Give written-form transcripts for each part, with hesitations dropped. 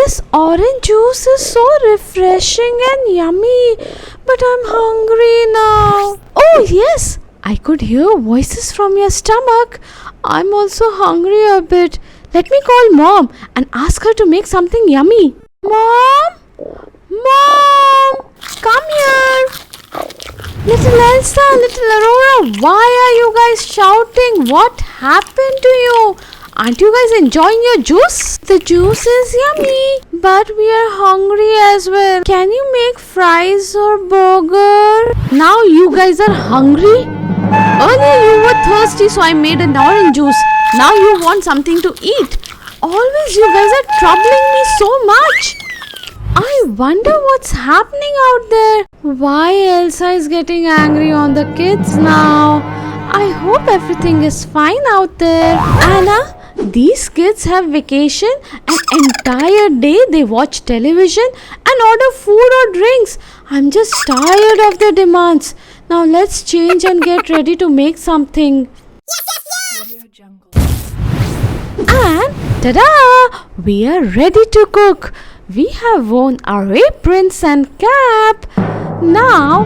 This orange juice is so refreshing and yummy, but I'm hungry now. Oh yes, I could hear voices from your stomach. I'm also hungry a bit. Let me call Mom and ask her to make something yummy. Mom? Mom! Come here! Little Elsa, Little Aurora, why are you guys shouting? What happened to you? Aren't you guys enjoying your juice? The juice is yummy, but we are hungry as well. Can you make fries or burger? Now you guys are hungry? Earlier you were thirsty, so I made an orange juice. Now you want something to eat. Always you guys are troubling me so much. I wonder what's happening out there. Why Elsa is getting angry on the kids now? I hope everything is fine out there. Anna, these kids have vacation. An entire day they watch television and order food or drinks. I'm just tired of their demands. Now let's change and get ready to make something. And ta-da! We are ready to cook. We have worn our aprons and cap. Now,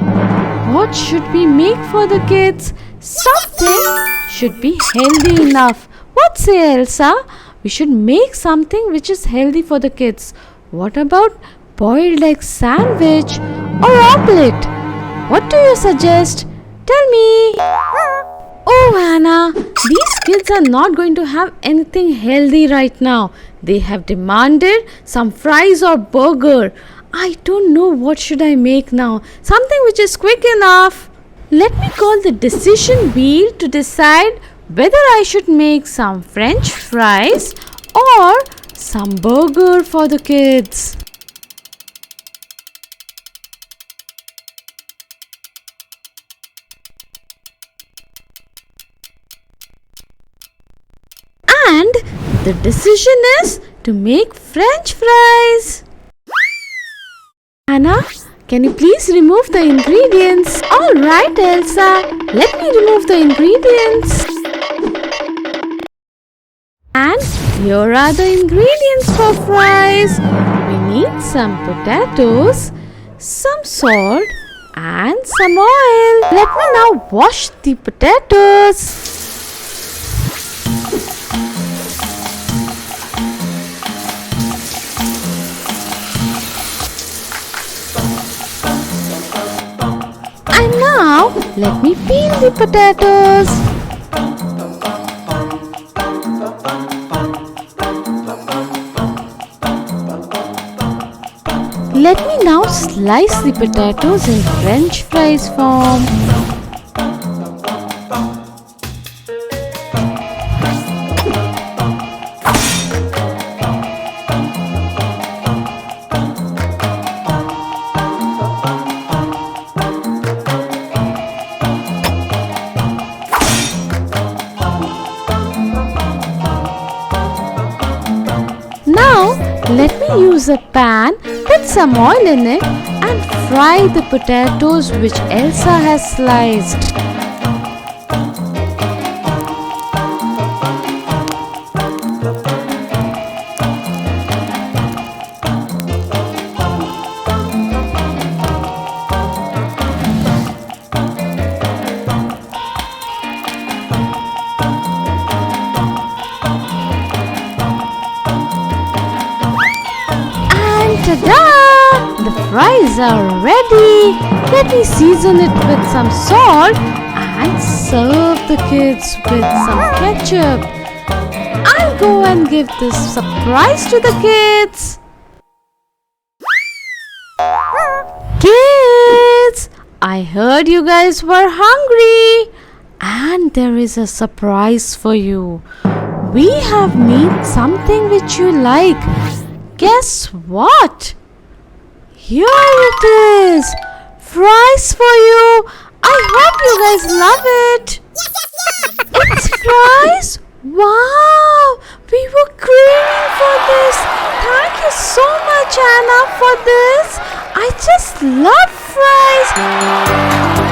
what should we make for the kids? Something should be healthy enough. What say, Elsa? We should make something which is healthy for the kids. What about boiled egg sandwich or omelette? What do you suggest? Tell me. Oh, Anna, these kids are not going to have anything healthy right now. They have demanded some fries or burger. I don't know what should I make now. Something which is quick enough. Let me call the decision wheel to decide whether I should make some French fries or some burger for the kids. And the decision is to make French fries. Anna, can you please remove the ingredients? Alright, Elsa. Let me remove the ingredients. And here are the ingredients for fries. We need some potatoes, some salt and some oil. Let me now wash the potatoes. And now, let me peel the potatoes. Let me now slice the potatoes in French fries form. Let me use a pan, put some oil in it and fry the potatoes which Elsa has sliced. Ta-da! The fries are ready. Let me season it with some salt and serve the kids with some ketchup. I'll go and give this surprise to the kids. Kids, I heard you guys were hungry and there is a surprise for you. We have made something which you like. Guess what? Here it is! Fries for you! I hope you guys love it! It's fries? Wow! We were craving for this! Thank you so much, Anna, for this! I just love fries!